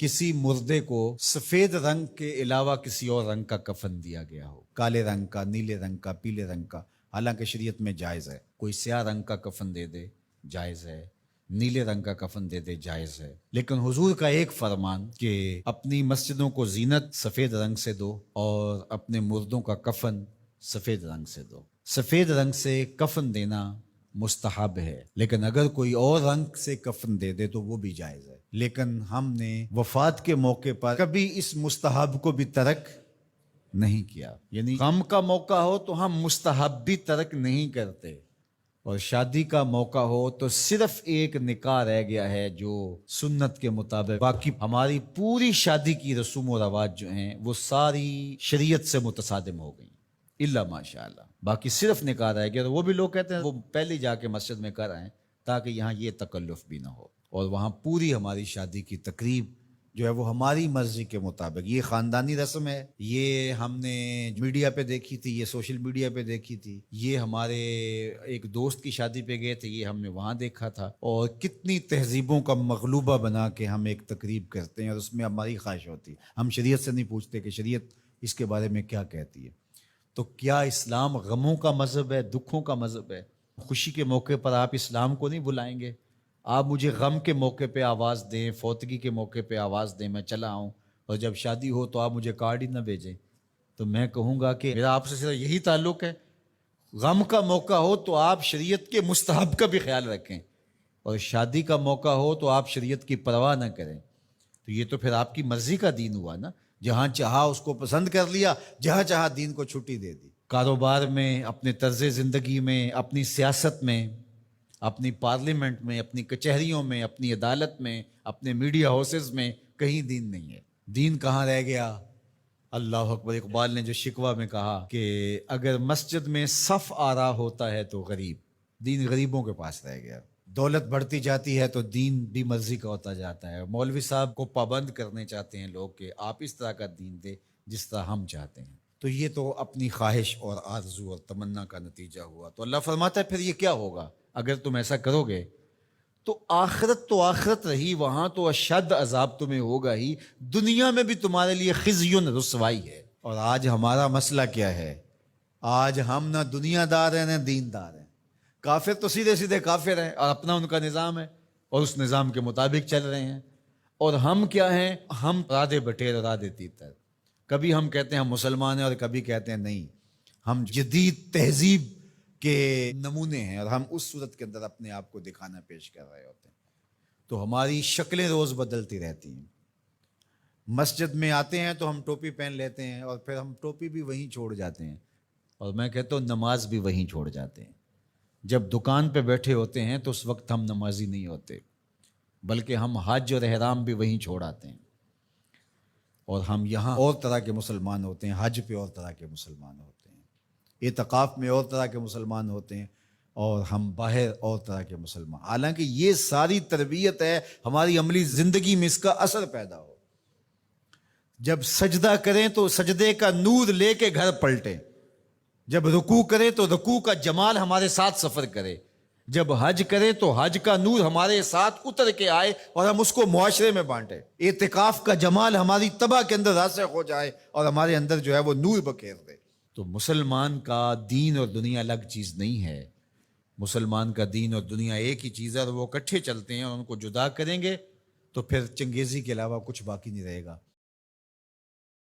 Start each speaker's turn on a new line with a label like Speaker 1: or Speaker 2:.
Speaker 1: किसी मुर्दे को सफेद रंग के अलावा किसी और रंग का कफन दिया गया हो, काले रंग का, नीले रंग का, पीले रंग का, हालांकि शरीयत में जायज़ है। कोई स्याह रंग का कफन दे दे जायज़ है, नीले रंग का कफन दे दे जायज़ है। लेकिन हुजूर का एक फरमान कि अपनी मस्जिदों को जीनत सफ़ेद रंग से दो और अपने मुर्दों का कफन सफ़ेद रंग से दो। सफ़ेद रंग से कफन देना मुस्तहब है, लेकिन अगर कोई और रंग से कफन दे दे तो वो भी जायज़ है। लेकिन हमने वफात के मौके पर कभी इस मुस्तहब को भी तर्क नहीं किया। यानी गम का मौका हो तो हम मुस्तहब भी तर्क नहीं करते, और शादी का मौका हो तो सिर्फ एक निकाह रह गया है जो सुन्नत के मुताबिक, बाकी हमारी पूरी शादी की रसूम व रवाज जो हैं वो सारी शरीयत से मुतसादिम हो गई, इल्ला माशाअल्लाह। बाकी सिर्फ निकाह रह गया, तो वो भी लोग कहते हैं वो पहले जाके मस्जिद में कर आए ताकि यहाँ ये तकल्लुफ भी ना हो, और वहाँ पूरी हमारी शादी की तकरीब जो है वो हमारी मर्जी के मुताबिक। ये ख़ानदानी रस्म है, ये हमने मीडिया पे देखी थी, ये सोशल मीडिया पे देखी थी, ये हमारे एक दोस्त की शादी पे गए थे, ये हमने वहाँ देखा था। और कितनी तहजीबों का मगलूबा बना के हम एक तकरीब करते हैं और उसमें हमारी ख्वाहिश होती है। हम शरीयत से नहीं पूछते कि शरीयत इसके बारे में क्या कहती है। तो क्या इस्लाम गमों का मज़हब है, दुखों का मज़हब है? खुशी के मौके पर आप इस्लाम को नहीं बुलाएंगे? आप मुझे गम के मौके पे आवाज़ दें, फौतगी के मौके पे आवाज़ दें, मैं चला आऊँ, और जब शादी हो तो आप मुझे कार्ड ही ना भेजें, तो मैं कहूँगा कि मेरा आपसे सिर्फ यही ताल्लुक़ है। गम का मौका हो तो आप शरीयत के मुस्तहब का भी ख्याल रखें, और शादी का मौका हो तो आप शरीयत की परवाह ना करें। तो ये तो फिर आपकी मर्जी का दीन हुआ ना। जहाँ चाहा उसको पसंद कर लिया, जहाँ चाहा दीन को छुट्टी दे दी। कारोबार में, अपने तर्ज ज़िंदगी में, अपनी सियासत में, अपनी पार्लियामेंट में, अपनी कचहरियों में, अपनी अदालत में, अपने मीडिया हाउसेस में कहीं दीन नहीं है। दीन कहाँ रह गया? अल्लाह अकबर। इकबाल ने जो शिकवा में कहा कि अगर मस्जिद में सफ़ आ रहा होता है तो गरीब, दीन गरीबों के पास रह गया। दौलत बढ़ती जाती है तो दीन भी मर्जी का होता जाता है। मौलवी साहब को पाबंद करने चाहते हैं लोग कि आप इस तरह का दीन दे जिस तरह हम चाहते हैं। तो ये तो अपनी ख्वाहिश और आरजू और तमन्ना का नतीजा हुआ। तो अल्लाह फरमाता है फिर ये क्या होगा अगर तुम ऐसा करोगे, तो आखिरत रही, वहां तो अशद अजाब तुम्हें होगा ही, दुनिया में भी तुम्हारे लिए खिज़युन, रुसवाई है। और आज हमारा मसला क्या है? आज हम ना दुनियादार हैं ना दीनदार हैं। काफिर तो सीधे सीधे काफिर हैं और अपना उनका निज़ाम है और उस निज़ाम के मुताबिक चल रहे हैं। और हम क्या हैं? हम राधे बटेर राधे तीतर। कभी हम कहते हैं हम मुसलमान हैं और कभी कहते हैं नहीं, हम जदीद तहजीब के नमूने हैं, और हम उस सूरत के अंदर अपने आप को दिखाना पेश कर रहे होते हैं। तो हमारी शक्लें रोज़ बदलती रहती हैं। मस्जिद में आते हैं तो हम टोपी पहन लेते हैं और फिर हम टोपी भी वहीं छोड़ जाते हैं, और मैं कहता हूँ नमाज भी वहीं छोड़ जाते हैं। जब दुकान पे बैठे होते हैं तो उस वक्त हम नमाजी नहीं होते, बल्कि हम हज और एहराम भी वहीं छोड़ आते हैं, और हम यहाँ और तरह के मुसलमान होते हैं, हज पे और तरह के मुसलमान होते हैं, एतकाफ़ में और तरह के मुसलमान होते हैं, और हम बाहर और तरह के मुसलमान। हालांकि ये सारी तरबियत है हमारी अमली ज़िंदगी में इसका असर पैदा हो। जब सजदा करें तो सजदे का नूर लेके घर पलटें, जब रुकू करें तो रुकू का जमाल हमारे साथ सफ़र करे, जब हज करें तो हज का नूर हमारे साथ उतर के आए और हम उसको मुआशरे में बांटे। एतिकाफ का जमाल हमारी तबा के अंदर रासिख हो जाए और हमारे अंदर जो है वो नूर बखेर दे। तो मुसलमान का दीन और दुनिया अलग चीज़ नहीं है। मुसलमान का दीन और दुनिया एक ही चीज़ है, और वो इकट्ठे चलते हैं, और उनको जुदा करेंगे तो फिर चंगेज़ी के अलावा कुछ बाकी नहीं रहेगा।